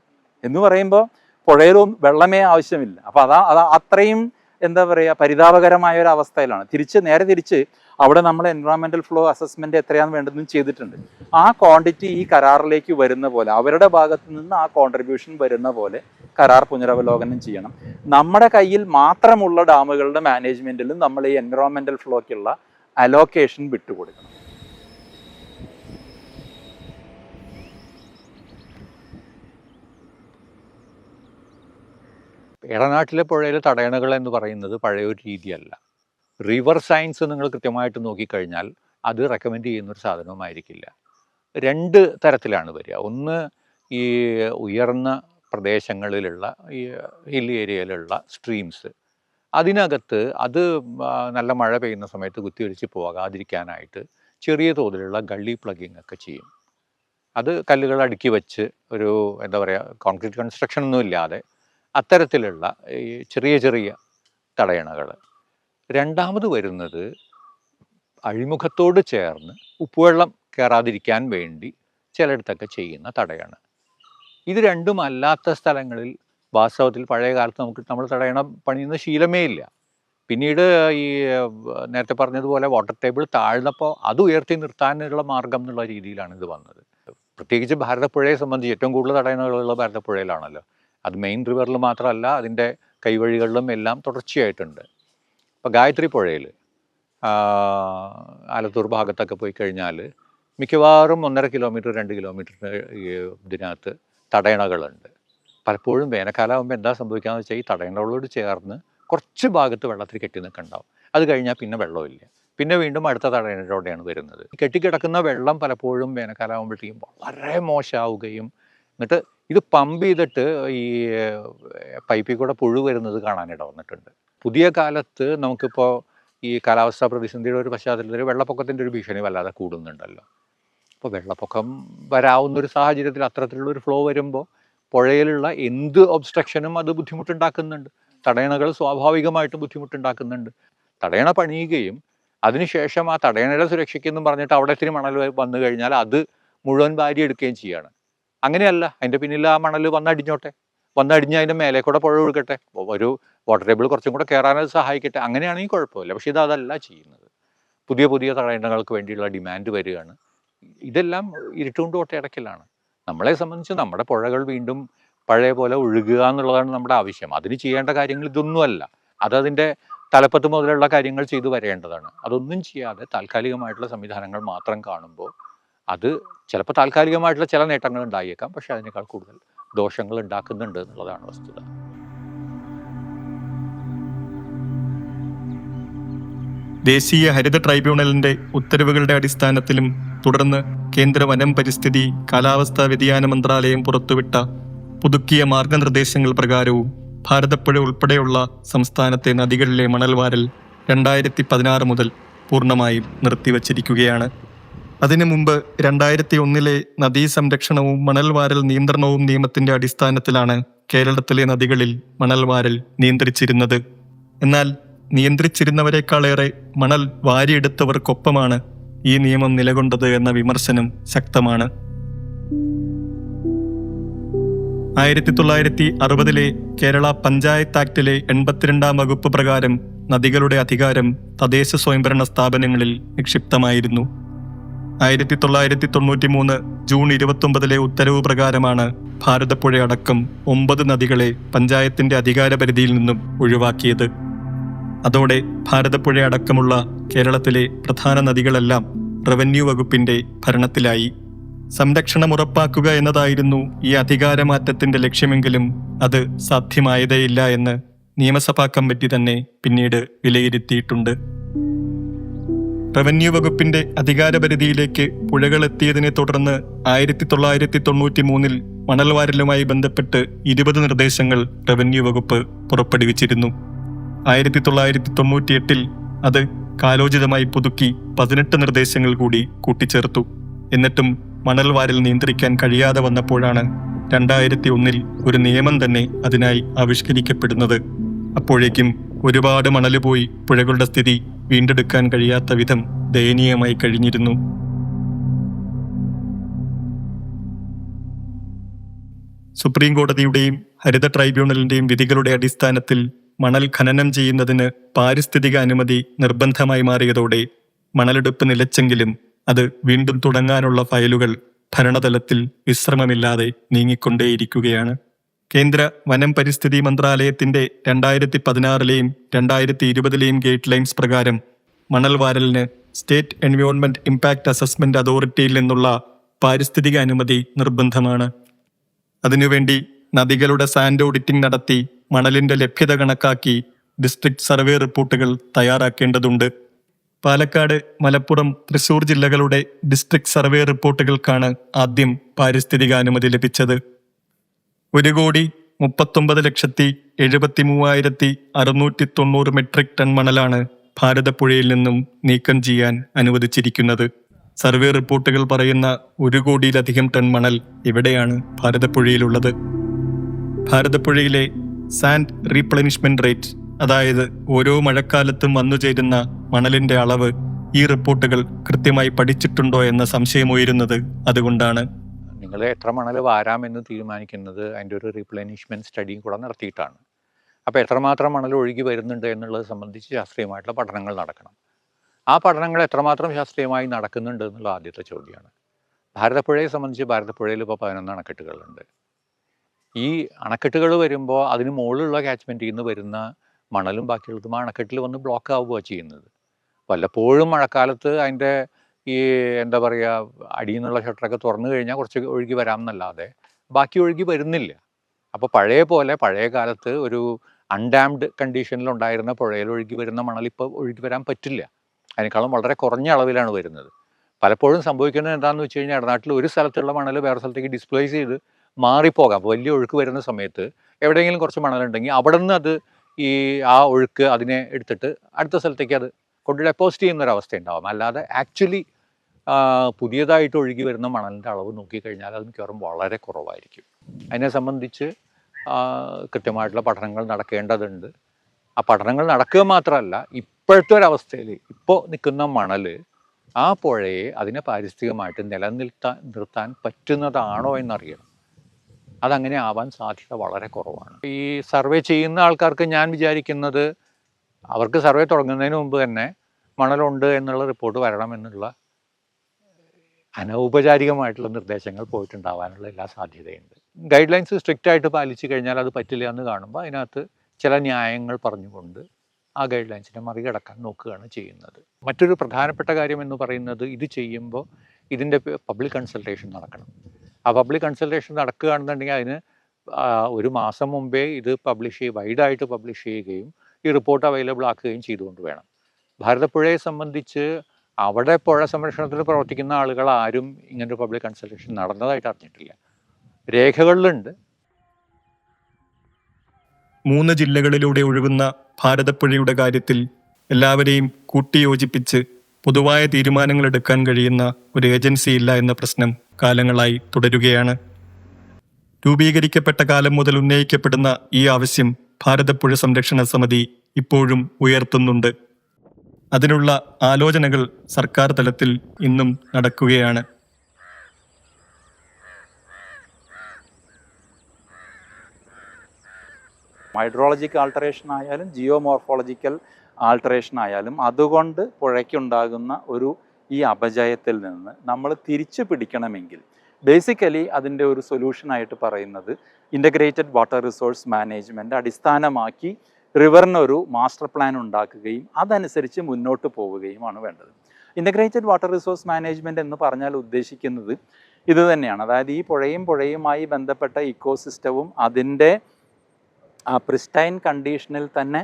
എന്ന് പറയുമ്പോൾ പുഴയിലും വെള്ളമേ ആവശ്യമില്ല. അപ്പോൾ അത്രയും എന്താ പറയുക, പരിതാപകരമായ ഒരു അവസ്ഥയിലാണ്. നേരെ തിരിച്ച് അവിടെ നമ്മൾ എൻവയോൺമെൻറ്റൽ ഫ്ലോ അസസ്മെൻറ്റ് എത്രയാണ് വേണ്ടതെന്ന് ചെയ്തിട്ടുണ്ട്. ആ ക്വാണ്ടിറ്റി ഈ കരാറിലേക്ക് വരുന്ന പോലെ, അവരുടെ ഭാഗത്ത് നിന്ന് ആ കോൺട്രിബ്യൂഷൻ വരുന്ന പോലെ കരാർ പുനരവലോകനം ചെയ്യണം. നമ്മുടെ കയ്യിൽ മാത്രമുള്ള ഡാമുകളുടെ മാനേജ്മെൻറ്റിലും നമ്മൾ ഈ എൻവയോൺമെൻറ്റൽ ഫ്ലോയ്ക്കുള്ള അലോക്കേഷൻ വിട്ടുകൊടുക്കണം. ഇടനാട്ടിലെ പുഴയിലെ തടയണകൾ എന്ന് പറയുന്നത് പഴയൊരു രീതിയല്ല. റിവർ സയൻസ് നിങ്ങൾ കൃത്യമായിട്ട് നോക്കിക്കഴിഞ്ഞാൽ അത് റെക്കമെൻഡ് ചെയ്യുന്നൊരു സാധനവുമായിരിക്കില്ല. 2 തരത്തിലാണ് വരിക. ഒന്ന്, ഈ ഉയർന്ന പ്രദേശങ്ങളിലുള്ള ഈ ഹിൽ ഏരിയയിലുള്ള സ്ട്രീംസ്, അതിനകത്ത് അത് നല്ല മഴ പെയ്യുന്ന സമയത്ത് കുത്തിയൊലിച്ച് പോകാതിരിക്കാനായിട്ട് ചെറിയ തോതിലുള്ള ഗള്ളി പ്ലഗിങ് ഒക്കെ ചെയ്യും. അത് കല്ലുകൾ അടുക്കി വെച്ച് ഒരു എന്താ പറയുക, കോൺക്രീറ്റ് കൺസ്ട്രക്ഷൻ ഒന്നും ഇല്ലാതെ അത്തരത്തിലുള്ള ഈ ചെറിയ ചെറിയ തടയണകൾ. രണ്ടാമത് വരുന്നത് അഴിമുഖത്തോട് ചേർന്ന് ഉപ്പുവെള്ളം കയറാതിരിക്കാൻ വേണ്ടി ചിലയിടത്തൊക്കെ ചെയ്യുന്ന തടയാണ്. ഇത് രണ്ടും അല്ലാത്ത സ്ഥലങ്ങളിൽ വാസ്തവത്തിൽ പഴയ കാലത്ത് നമ്മൾ തടയണ പണിയുന്ന ശീലമേ ഇല്ല. പിന്നീട് ഈ നേരത്തെ പറഞ്ഞതുപോലെ വാട്ടർ ടേബിൾ താഴ്ന്നപ്പോൾ അത് ഉയർത്തി നിർത്താനുള്ള മാർഗം എന്നുള്ള രീതിയിലാണ് ഇത് വന്നത്. പ്രത്യേകിച്ച് ഭാരതപ്പുഴയെ സംബന്ധിച്ച് ഏറ്റവും കൂടുതൽ തടയണകളുള്ള ഭാരതപ്പുഴയിലാണല്ലോ. അത് മെയിൻ റിവറിൽ മാത്രമല്ല, അതിൻ്റെ കൈവഴികളിലും എല്ലാം തുടർച്ചയായിട്ടുണ്ട്. ഇപ്പോൾ ഗായത്രി പുഴയിൽ ആലത്തൂർ ഭാഗത്തൊക്കെ പോയി കഴിഞ്ഞാൽ മിക്കവാറും 1.5 കിലോമീറ്റർ 2 കിലോമീറ്ററിന് ഇതിനകത്ത് തടയണകളുണ്ട്. പലപ്പോഴും വേനൽക്കാലമാകുമ്പോൾ എന്താ സംഭവിക്കുകയെന്ന് വെച്ചാൽ ഈ തടയണകളോട് ചേർന്ന് കുറച്ച് ഭാഗത്ത് വെള്ളത്തിൽ കെട്ടി നിൽക്കുന്നുണ്ടാവും. അത് കഴിഞ്ഞാൽ പിന്നെ വെള്ളമില്ല. പിന്നെ വീണ്ടും അടുത്ത തടയണയോടെയാണ് വരുന്നത്. കെട്ടിക്കിടക്കുന്ന വെള്ളം പലപ്പോഴും വേനൽക്കാലമാകുമ്പോഴത്തേക്കും വളരെ മോശമാവുകയും എന്നിട്ട് ഇത് പമ്പ് ചെയ്തിട്ട് ഈ പൈപ്പിൽ കൂടെ പുഴു വരുന്നത് കാണാനിട വന്നിട്ടുണ്ട്. പുതിയ കാലത്ത് നമുക്കിപ്പോൾ ഈ കാലാവസ്ഥാ പ്രതിസന്ധിയുടെ ഒരു പശ്ചാത്തലത്തിൽ വെള്ളപ്പൊക്കത്തിൻ്റെ ഒരു ഭീഷണി വല്ലാതെ കൂടുന്നുണ്ടല്ലോ. അപ്പോൾ വെള്ളപ്പൊക്കം വരാവുന്നൊരു സാഹചര്യത്തിൽ അത്തരത്തിലുള്ളൊരു ഫ്ലോ വരുമ്പോൾ പുഴയിലുള്ള എന്ത് ഒബ്സ്ട്രക്ഷനും അത് ബുദ്ധിമുട്ടുണ്ടാക്കുന്നുണ്ട്. തടയണകൾ സ്വാഭാവികമായിട്ടും ബുദ്ധിമുട്ടുണ്ടാക്കുന്നുണ്ട്. തടയണ പണിയുകയും അതിനുശേഷം ആ തടയണയുടെ സുരക്ഷയ്ക്കെന്നും പറഞ്ഞിട്ട് അവിടെ ഇത്തിരി മണൽ വന്നു കഴിഞ്ഞാൽ അത് മുഴുവൻ വാരിയെടുക്കുകയും ചെയ്യാണ്. അങ്ങനെയല്ല, അതിൻ്റെ പിന്നിൽ ആ മണൽ വന്നടിഞ്ഞോട്ടെ, വന്നടിഞ്ഞ് അതിൻ്റെ മേലെ കൂടെ പുഴ ഒഴുകട്ടെ, ഒരു വാട്ടർ ടേബിൾ കുറച്ചും കൂടെ കയറാനത് സഹായിക്കട്ടെ, അങ്ങനെയാണെങ്കിൽ കുഴപ്പമില്ല. പക്ഷേ അതല്ല ചെയ്യുന്നത്. പുതിയ പുതിയ തടയണകൾക്ക് വേണ്ടിയുള്ള ഡിമാൻഡ് വരികയാണ്. ഇതെല്ലാം ഇരുട്ടുകൊണ്ട് ഒട്ടയടക്കലാണ്. നമ്മളെ സംബന്ധിച്ച് നമ്മുടെ പുഴകൾ വീണ്ടും പഴയ പോലെ ഒഴുകുക എന്നുള്ളതാണ് നമ്മുടെ ആവശ്യം. അതിന് ചെയ്യേണ്ട കാര്യങ്ങൾ ഇതൊന്നുമല്ല. അതതിൻ്റെ തലപ്പത്ത് മുതലുള്ള കാര്യങ്ങൾ ചെയ്തു വരേണ്ടതാണ്. അതൊന്നും ചെയ്യാതെ താൽക്കാലികമായിട്ടുള്ള സംവിധാനങ്ങൾ മാത്രം കാണുമ്പോൾ അത് ചിലപ്പോൾ താൽക്കാലികമായിട്ടുള്ള ചില നേട്ടങ്ങൾ ഉണ്ടായേക്കാം, പക്ഷെ അതിനേക്കാൾ കൂടുതൽ ദോഷങ്ങൾ ഉണ്ടാക്കുന്നുണ്ട് എന്നുള്ളതാണ് വസ്തുത. ദേശീയ ഹരിത ട്രൈബ്യൂണലിന്റെ ഉത്തരവുകളുടെ അടിസ്ഥാനത്തിലും തുടർന്ന് കേന്ദ്ര വനം പരിസ്ഥിതി കാലാവസ്ഥാ വ്യതിയാന മന്ത്രാലയം പുറത്തുവിട്ട പുതുക്കിയ മാർഗനിർദ്ദേശങ്ങൾ പ്രകാരവും ഭാരതപ്പുഴ ഉൾപ്പെടെയുള്ള സംസ്ഥാനത്തെ നദികളിലെ മണൽവാരൽ 2016 മുതൽ പൂർണ്ണമായും നിർത്തിവച്ചിരിക്കുകയാണ്. അതിനു മുമ്പ് 2001 നദീ സംരക്ഷണവും മണൽവാരൽ നിയന്ത്രണവും നിയമത്തിന്റെ അടിസ്ഥാനത്തിലാണ് കേരളത്തിലെ നദികളിൽ മണൽവാരൽ നിയന്ത്രിച്ചിരുന്നത്. എന്നാൽ നിയന്ത്രിച്ചിരുന്നവരെക്കാളേറെ മണൽ വാരിയെടുത്തവർക്കൊപ്പമാണ് ഈ നിയമം നിലകൊണ്ടത് എന്ന വിമർശനം ശക്തമാണ്. 1960 കേരള പഞ്ചായത്ത് ആക്ടിലെ 82 വകുപ്പ് പ്രകാരം നദികളുടെ അധികാരം തദ്ദേശ സ്വയംഭരണ സ്ഥാപനങ്ങളിൽ നിക്ഷിപ്തമായിരുന്നു. 1993 ജൂൺ 29 ഉത്തരവ് പ്രകാരമാണ് ഭാരതപ്പുഴയടക്കം 9 നദികളെ പഞ്ചായത്തിന്റെ അധികാരപരിധിയിൽ നിന്നും ഒഴിവാക്കിയത്. അതോടെ ഭാരതപ്പുഴയടക്കമുള്ള കേരളത്തിലെ പ്രധാന നദികളെല്ലാം റവന്യൂ വകുപ്പിന്റെ ഭരണത്തിലായി. സംരക്ഷണം ഉറപ്പാക്കുക എന്നതായിരുന്നു ഈ അധികാരമാറ്റത്തിന്റെ ലക്ഷ്യമെങ്കിലും അത് സാധ്യമായതേയില്ല എന്ന് നിയമസഭാ കമ്മിറ്റി തന്നെ പിന്നീട് വിലയിരുത്തിയിട്ടുണ്ട്. റവന്യൂ വകുപ്പിന്റെ അധികാരപരിധിയിലേക്ക് പുഴകൾ എത്തിയതിനെ തുടർന്ന് 1993 മണൽവാരലുമായി ബന്ധപ്പെട്ട് 20 നിർദ്ദേശങ്ങൾ റവന്യൂ വകുപ്പ് പുറപ്പെടുവിച്ചിരുന്നു. 1998 അത് കാലോചിതമായി പുതുക്കി 18 നിർദ്ദേശങ്ങൾ കൂടി കൂട്ടിച്ചേർത്തു. എന്നിട്ടും മണൽവാരൽ നിയന്ത്രിക്കാൻ കഴിയാതെ വന്നപ്പോഴാണ് 2001 ഒരു നിയമം തന്നെ അതിനായി ആവിഷ്കരിക്കപ്പെടുന്നത്. അപ്പോഴേക്കും ഒരുപാട് മണല് പോയി പുഴകളുടെ സ്ഥിതി വീണ്ടെടുക്കാൻ കഴിയാത്ത വിധം ദയനീയമായി കഴിഞ്ഞിരുന്നു. സുപ്രീം കോടതിയുടെയും ഹരിത ട്രൈബ്യൂണലിന്റെയും വിധികളുടെ അടിസ്ഥാനത്തിൽ മണൽ ഖനനം ചെയ്യുന്നതിന് പാരിസ്ഥിതിക അനുമതി നിർബന്ധമായി മാറിയതോടെ മണലെടുപ്പ് നിലച്ചെങ്കിലും അത് വീണ്ടും തുടങ്ങാനുള്ള ഫയലുകൾ ഭരണതലത്തിൽ വിശ്രമമില്ലാതെ നീങ്ങിക്കൊണ്ടേയിരിക്കുകയാണ്. കേന്ദ്ര വനം പരിസ്ഥിതി മന്ത്രാലയത്തിന്റെ 2016 2020 ഗൈഡ് ലൈൻസ് പ്രകാരം മണൽവാരലിന് സ്റ്റേറ്റ് എൻവയോൺമെന്റ് ഇമ്പാക്ട് അസസ്മെന്റ് അതോറിറ്റിയിൽ നിന്നുള്ള പാരിസ്ഥിതിക അനുമതി നിർബന്ധമാണ്. അതിനുവേണ്ടി നദികളുടെ സാൻഡ് ഓഡിറ്റിംഗ് നടത്തി മണലിന്റെ ലഭ്യത കണക്കാക്കി ഡിസ്ട്രിക്ട് സർവേ റിപ്പോർട്ടുകൾ തയ്യാറാക്കേണ്ടതുണ്ട്. പാലക്കാട്, മലപ്പുറം, തൃശൂർ ജില്ലകളുടെ ഡിസ്ട്രിക്ട് സർവേ റിപ്പോർട്ടുകൾക്കാണ് ആദ്യം പാരിസ്ഥിതികാനുമതി ലഭിച്ചത്. 1,39,73,690 മെട്രിക് ടൺ മണലാണ് ഭാരതപ്പുഴയിൽ നിന്നും നീക്കം ചെയ്യാൻ അനുവദിച്ചിരിക്കുന്നത്. സർവേ റിപ്പോർട്ടുകൾ പറയുന്ന 1 കോടിയിലധികം ടൺ മണൽ ഇവിടെയാണ് ഭാരതപ്പുഴയിലുള്ളത്. ഭാരതപ്പുഴയിലെ സാൻഡ് റീപ്ലനിഷ്മെന്റ് റേറ്റ്, അതായത് ഓരോ മഴക്കാലത്തും വന്നുചേരുന്ന മണലിന്റെ അളവ് ഈ റിപ്പോർട്ടുകൾ കൃത്യമായി പഠിച്ചിട്ടുണ്ടോ എന്ന സംശയമുയരുന്നത് അതുകൊണ്ടാണ്. നിങ്ങൾ എത്ര മണൽ വാരാമെന്ന് തീരുമാനിക്കുന്നത് അതിൻ്റെ ഒരു റീപ്ലനിഷ്മെന്റ് സ്റ്റഡിയും കൂടെ നടത്തിയിട്ടാണ്. അപ്പോൾ എത്രമാത്രം മണൽ ഒഴുകി വരുന്നുണ്ട് എന്നുള്ളത് സംബന്ധിച്ച് ശാസ്ത്രീയമായിട്ടുള്ള പഠനങ്ങൾ നടക്കണം. ആ പഠനങ്ങൾ എത്രമാത്രം ശാസ്ത്രീയമായി നടക്കുന്നുണ്ട് എന്നുള്ള ആദ്യത്തെ ചോദ്യമാണ്. ഭാരതപ്പുഴയെ സംബന്ധിച്ച് ഭാരതപ്പുഴയിൽ ഇപ്പോൾ 11 അണക്കെട്ടുകളുണ്ട്. ഈ അണക്കെട്ടുകൾ വരുമ്പോൾ അതിന് മുകളിലുള്ള കാച്ച്മെൻറ്റിൽ നിന്ന് വരുന്ന മണലും ബാക്കിയുള്ളതും ആ അണക്കെട്ടിൽ വന്ന് ബ്ലോക്ക് ആവുകയാണ് ചെയ്യുന്നത്. വല്ലപ്പോഴും മഴക്കാലത്ത് അതിൻ്റെ ഈ എന്താ പറയുക, അടിയിൽ നിന്നുള്ള ഷട്ടറൊക്കെ തുറന്നു കഴിഞ്ഞാൽ കുറച്ച് ഒഴുകി വരാം എന്നല്ലാതെ ബാക്കി ഒഴുകി വരുന്നില്ല. അപ്പോൾ പഴയ പോലെ പഴയ കാലത്ത് ഒരു അൺഡാംഡ് കണ്ടീഷനിലുണ്ടായിരുന്ന പുഴയിൽ ഒഴുകി വരുന്ന മണൽ ഇപ്പോൾ ഒഴുകി വരാൻ പറ്റില്ല. അതിനേക്കാളും വളരെ കുറഞ്ഞ അളവിലാണ് വരുന്നത്. പലപ്പോഴും സംഭവിക്കുന്നത് എന്താണെന്ന് വെച്ച് കഴിഞ്ഞാൽ ഇടനാട്ടിൽ ഒരു സ്ഥലത്തുള്ള മണൽ വേറെ സ്ഥലത്തേക്ക് ഡിസ്പ്ലേസ് ചെയ്ത് മാറിപ്പോകാം. വലിയ ഒഴുക്ക് വരുന്ന സമയത്ത് എവിടെയെങ്കിലും കുറച്ച് മണലുണ്ടെങ്കിൽ അവിടെ നിന്ന് അത് ആ ഒഴുക്ക് അതിനെ എടുത്തിട്ട് അടുത്ത സ്ഥലത്തേക്ക് അത് കൊണ്ട് ഡെപ്പോസിറ്റ് ചെയ്യുന്നൊരവസ്ഥ ഉണ്ടാവും. അല്ലാതെ ആക്ച്വലി പുതിയതായിട്ട് ഒഴുകി വരുന്ന മണലിൻ്റെ അളവ് നോക്കിക്കഴിഞ്ഞാൽ അത് മിക്കവാറും വളരെ കുറവായിരിക്കും. അതിനെ സംബന്ധിച്ച് കൃത്യമായിട്ടുള്ള പഠനങ്ങൾ നടക്കേണ്ടതുണ്ട്. ആ പഠനങ്ങൾ നടക്കുക മാത്രമല്ല, ഇപ്പോഴത്തെ ഒരവസ്ഥയിൽ ഇപ്പോൾ നിൽക്കുന്ന മണൽ ആ പുഴയെ അതിനെ പാരിസ്ഥിതികമായിട്ട് നിർത്താൻ പറ്റുന്നതാണോ എന്നറിയണം. അതങ്ങനെ ആവാൻ സാധ്യത വളരെ കുറവാണ്. ഈ സർവേ ചെയ്യുന്ന ആൾക്കാർക്ക് ഞാൻ വിചാരിക്കുന്നത് അവർക്ക് സർവേ തുടങ്ങുന്നതിന് മുമ്പ് തന്നെ മണലുണ്ട് എന്നുള്ള റിപ്പോർട്ട് വരണമെന്നുള്ള അനൗപചാരികമായിട്ടുള്ള നിർദ്ദേശങ്ങൾ പോയിട്ടുണ്ടാവാനുള്ള എല്ലാ സാധ്യതയുണ്ട്. ഗൈഡ് ലൈൻസ് സ്ട്രിക്റ്റ് ആയിട്ട് പാലിച്ചു കഴിഞ്ഞാൽ അത് പറ്റില്ല എന്ന് കാണുമ്പോൾ അതിനകത്ത് ചില ന്യായങ്ങൾ പറഞ്ഞുകൊണ്ട് ആ ഗൈഡ് ലൈൻസിനെ മറികടക്കാൻ നോക്കുകയാണ് ചെയ്യുന്നത്. മറ്റൊരു പ്രധാനപ്പെട്ട കാര്യം എന്ന് പറയുന്നത്, ഇത് ചെയ്യുമ്പോൾ ഇതിൻ്റെ പബ്ലിക് കൺസൾട്ടേഷൻ നടക്കണം. ആ പബ്ലിക് കൺസൾട്ടേഷൻ നടക്കുകയാണെന്നുണ്ടെങ്കിൽ അതിന് ഒരു മാസം മുമ്പേ ഇത് വൈഡായിട്ട് പബ്ലിഷ് ചെയ്യുകയും ഈ റിപ്പോർട്ട് അവൈലബിൾ ആക്കുകയും ചെയ്തുകൊണ്ട് വേണം. ഭാരതപ്പുഴയെ സംബന്ധിച്ച് അവിടെ പുഴ സംരക്ഷണത്തിൽ പ്രവർത്തിക്കുന്ന ആളുകൾ ആരും ഇങ്ങനൊരു പബ്ലിക് കൺസൾട്ടേഷൻ നടന്നതായിട്ട് അറിഞ്ഞിട്ടില്ല. രേഖകളിലുണ്ട്. 3 ജില്ലകളിലൂടെ ഒഴുകുന്ന ഭാരതപ്പുഴയുടെ കാര്യത്തിൽ എല്ലാവരെയും കൂട്ടിയോജിപ്പിച്ച് പൊതുവായ തീരുമാനങ്ങൾ എടുക്കാൻ കഴിയുന്ന ഒരു ഏജൻസി ഇല്ല എന്ന പ്രശ്നം കാലങ്ങളായി തുടരുകയാണ്. രൂപീകരിക്കപ്പെട്ട കാലം മുതൽ ഉന്നയിക്കപ്പെടുന്ന ഈ ആവശ്യം ഭാരതപ്പുഴ സംരക്ഷണ സമിതി ഇപ്പോഴും ഉയർത്തുന്നുണ്ട്. അതിനുള്ള ആലോചനകൾ സർക്കാർ തലത്തിൽ ഇന്നും നടക്കുകയാണ്. ഹൈഡ്രോളജിക്കൽ ആൾട്ടറേഷൻ ആയാലും ജിയോമോർഫോളജിക്കൽ ആൾട്ടറേഷൻ ആയാലും അതുകൊണ്ട് പുഴയ്ക്കുണ്ടാകുന്ന ഈ അപജയത്തിൽ നിന്ന് നമ്മൾ തിരിച്ചു പിടിക്കണമെങ്കിൽ ബേസിക്കലി അതിൻ്റെ ഒരു സൊല്യൂഷനായിട്ട് പറയുന്നത് ഇൻ്റഗ്രേറ്റഡ് വാട്ടർ റിസോഴ്സ് മാനേജ്മെൻറ്റ് അടിസ്ഥാനമാക്കി റിവറിനൊരു മാസ്റ്റർ പ്ലാൻ ഉണ്ടാക്കുകയും അതനുസരിച്ച് മുന്നോട്ട് പോവുകയുമാണ് വേണ്ടത്. ഇൻ്റഗ്രേറ്റഡ് വാട്ടർ റിസോഴ്സ് മാനേജ്മെൻറ്റ് എന്ന് പറഞ്ഞാൽ ഉദ്ദേശിക്കുന്നത് ഇത് തന്നെയാണ്. അതായത് ഈ പുഴയുമായി ബന്ധപ്പെട്ട ഇക്കോസിസ്റ്റവും അതിൻ്റെ ആ പ്രിസ്റ്റൈൻ കണ്ടീഷനിൽ തന്നെ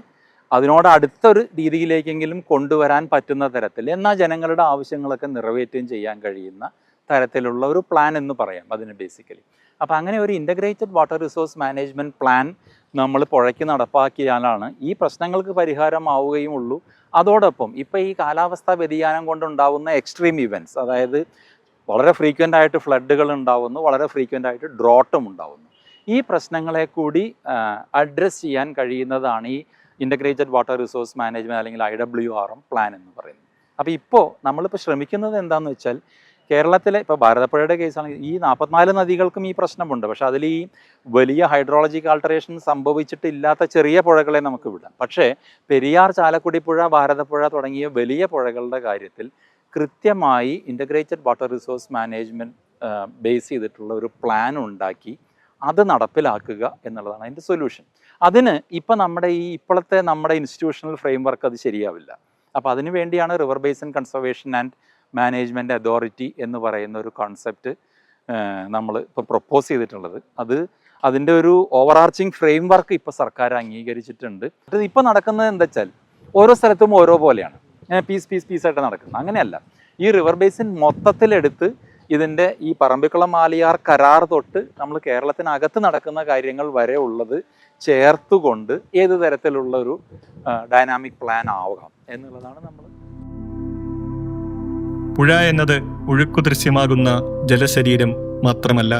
അതിനോട് അടുത്തൊരു രീതിയിലേക്കെങ്കിലും കൊണ്ടുവരാൻ പറ്റുന്ന തരത്തിൽ, എന്നാൽ ജനങ്ങളുടെ ആവശ്യങ്ങളൊക്കെ നിറവേറ്റുകയും ചെയ്യാൻ കഴിയുന്ന തരത്തിലുള്ള ഒരു പ്ലാൻ എന്ന് പറയാം അതിന് ബേസിക്കലി. അപ്പോൾ അങ്ങനെ ഒരു integrated water resource management plan നമ്മൾ പുഴയ്ക്ക് നടപ്പാക്കിയാലാണ് ഈ പ്രശ്നങ്ങൾക്ക് പരിഹാരമാവുകയും ഉള്ളൂ. അതോടൊപ്പം ഇപ്പോൾ ഈ കാലാവസ്ഥാ വ്യതിയാനം കൊണ്ടുണ്ടാവുന്ന എക്സ്ട്രീം ഇവൻറ്റ്സ്, അതായത് വളരെ ഫ്രീക്വൻ്റ് ആയിട്ട് ഫ്ലഡുകൾ ഉണ്ടാവുന്നു, വളരെ ഫ്രീക്വൻ്റ് ആയിട്ട് ഡ്രോട്ടും ഉണ്ടാവുന്നു, ഈ പ്രശ്നങ്ങളെ കൂടി അഡ്രസ്സ് ചെയ്യാൻ കഴിയുന്നതാണ് ഈ ഇൻ്റഗ്രേറ്റഡ് വാട്ടർ റിസോഴ്സ് മാനേജ്മെൻറ്റ് അല്ലെങ്കിൽ IWRM പ്ലാൻ എന്ന് പറയുന്നത്. അപ്പോൾ ഇപ്പോൾ നമ്മളിപ്പോൾ ശ്രമിക്കുന്നത് എന്താണെന്ന് വെച്ചാൽ, കേരളത്തിലെ ഇപ്പോൾ ഭാരതപ്പുഴയുടെ കേസാണെങ്കിൽ ഈ 44 നദികൾക്കും ഈ പ്രശ്നമുണ്ട്. പക്ഷേ അതിൽ ഈ വലിയ ഹൈഡ്രോളജിക്കൽ ആൾട്ടറേഷൻ സംഭവിച്ചിട്ടില്ലാത്ത ചെറിയ പുഴകളെ നമുക്ക് വിടാം. പക്ഷേ പെരിയാർ, ചാലക്കുടി പുഴ, ഭാരതപ്പുഴ തുടങ്ങിയ വലിയ പുഴകളുടെ കാര്യത്തിൽ കൃത്യമായി integrated water resource management base ചെയ്തിട്ടുള്ള ഒരു പ്ലാൻ ഉണ്ടാക്കി അത് നടപ്പിലാക്കുക എന്നുള്ളതാണ് അതിൻ്റെ സൊല്യൂഷൻ. അതിന് ഇപ്പം ഇപ്പോഴത്തെ നമ്മുടെ ഇൻസ്റ്റിറ്റ്യൂഷണൽ ഫ്രെയിംവർക്ക് അത് ശരിയാവില്ല. അപ്പോൾ അതിനു വേണ്ടിയാണ് river basin conservation and management authority എന്ന് പറയുന്ന ഒരു കോൺസെപ്റ്റ് നമ്മൾ ഇപ്പോൾ പ്രൊപ്പോസ് ചെയ്തിട്ടുള്ളത്. അതിൻ്റെ ഒരു ഓവർ-ആർച്ചിങ് ഫ്രെയിംവർക്ക് ഇപ്പോൾ സർക്കാർ അംഗീകരിച്ചിട്ടുണ്ട്. അത് ഇപ്പോൾ നടക്കുന്നത് എന്താ വെച്ചാൽ ഓരോ സ്ഥലത്തും ഓരോ പോലെയാണ്, പീസായിട്ട് നടക്കുന്നത്. അങ്ങനെയല്ല, ഈ റിവർ ബേസിൻ മൊത്തത്തിലെടുത്ത് ഇതിൻ്റെ ഈ പറമ്പിക്കുളം ആലിയാർ കരാർ തൊട്ട് നമ്മൾ കേരളത്തിനകത്ത് നടക്കുന്ന കാര്യങ്ങൾ വരെ ഉള്ളത് ചേർത്തുകൊണ്ട് ഏത് തരത്തിലുള്ള ഒരു ഡൈനാമിക് പ്ലാൻ ആവാം എന്നുള്ളതാണ് നമ്മൾ. പുഴ എന്നത് ഒഴുക്കു ദൃശ്യമാകുന്ന ജലശരീരം മാത്രമല്ല,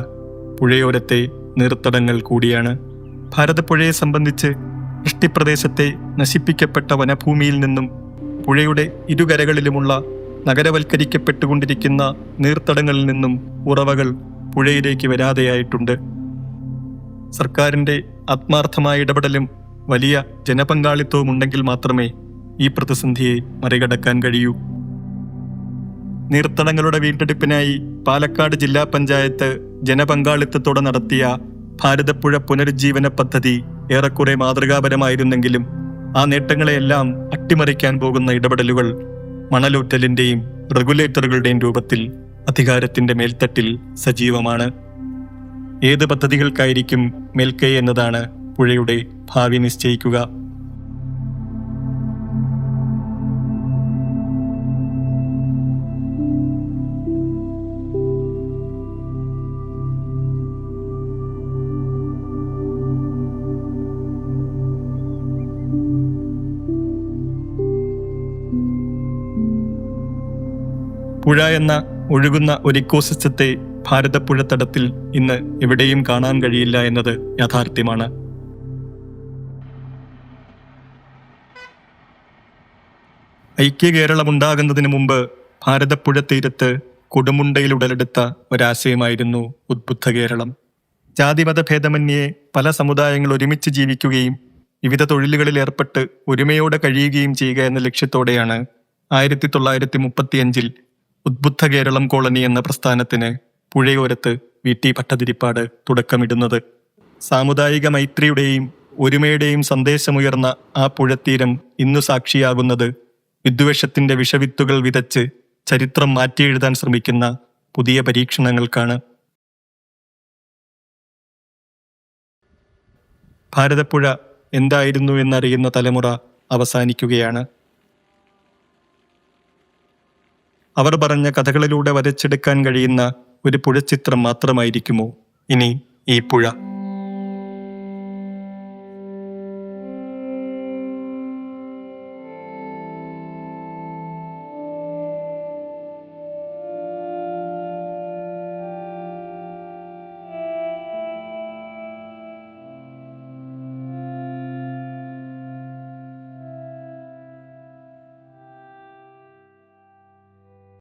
പുഴയോരത്തെ നീർത്തടങ്ങൾ കൂടിയാണ്. ഭാരതപ്പുഴയെ സംബന്ധിച്ച് വൃഷ്ടിപ്രദേശത്തെ നശിപ്പിക്കപ്പെട്ട വനഭൂമിയിൽ നിന്നും പുഴയുടെ ഇരുകരകളിലുമുള്ള നഗരവൽക്കരിക്കപ്പെട്ടുകൊണ്ടിരിക്കുന്ന നീർത്തടങ്ങളിൽ നിന്നും ഉറവകൾ പുഴയിലേക്ക് വരാതെയായിട്ടുണ്ട്. സർക്കാരിൻ്റെ ആത്മാർത്ഥമായ ഇടപെടലും വലിയ ജനപങ്കാളിത്തവും ഉണ്ടെങ്കിൽ മാത്രമേ ഈ പ്രതിസന്ധിയെ മറികടക്കാൻ കഴിയൂ. നീർത്തടങ്ങളുടെ വീണ്ടെടുപ്പിനായി പാലക്കാട് ജില്ലാ പഞ്ചായത്ത് ജനപങ്കാളിത്തത്തോടെ നടത്തിയ ഭാരതപ്പുഴ പുനരുജ്ജീവന പദ്ധതി ഏറെക്കുറെ മാതൃകാപരമായിരുന്നെങ്കിലും ആ നേട്ടങ്ങളെയെല്ലാം അട്ടിമറിക്കാൻ പോകുന്ന ഇടപെടലുകൾ മണലൂറ്റലിന്റെയും റെഗുലേറ്ററുകളുടെയും രൂപത്തിൽ അധികാരത്തിന്റെ മേൽത്തട്ടിൽ സജീവമാണ്. ഏത് പദ്ധതികൾക്കായിരിക്കും മേൽക്കൈ എന്നതാണ് പുഴയുടെ ഭാവി നിശ്ചയിക്കുക. പുഴ എന്ന ഒഴുകുന്ന ഒരു ഇക്കോസിസ്റ്റത്തെ ഭാരതപ്പുഴ തടത്തിൽ ഇന്ന് എവിടെയും കാണാൻ കഴിയില്ല എന്നത് യാഥാർത്ഥ്യമാണ്. ഐക്യ കേരളമുണ്ടാകുന്നതിന് മുമ്പ് ഭാരതപ്പുഴ തീരത്ത് കൊടുമുണ്ടയിൽ ഉടലെടുത്ത ഒരാശയമായിരുന്നു ഉദ്ബുദ്ധ കേരളം. ജാതിമത ഭേദമന്യേ പല സമുദായങ്ങൾ ഒരുമിച്ച് ജീവിക്കുകയും വിവിധ തൊഴിലുകളിൽ ഏർപ്പെട്ട് ഒരുമയോടെ കഴിയുകയും ചെയ്യുക എന്ന ലക്ഷ്യത്തോടെയാണ് 1935 ഉദ്ബുദ്ധ കേരളം കോളനി എന്ന പ്രസ്ഥാനത്തിന് പുഴയോരത്ത് VT ഭട്ടതിരിപ്പാട് തുടക്കമിടുന്നത്. സാമുദായിക മൈത്രിയുടെയും ഒരുമയുടെയും സന്ദേശമുയർന്ന ആ പുഴത്തീരം ഇന്നു സാക്ഷിയാകുന്നത് വിദ്വേഷത്തിന്റെ വിഷവിത്തുകൾ വിതച്ച് ചരിത്രം മാറ്റിയെഴുതാൻ ശ്രമിക്കുന്ന പുതിയ പരീക്ഷണങ്ങൾക്കാണ്. ഭാരതപ്പുഴ എന്തായിരുന്നു എന്നറിയുന്ന തലമുറ അവസാനിക്കുകയാണ്. അവർ പറഞ്ഞ കഥകളിലൂടെ വരച്ചെടുക്കാൻ കഴിയുന്ന ഒരു പുഴച്ചിത്രം മാത്രമായിരിക്കുമോ ഇനി ഈ പുഴ?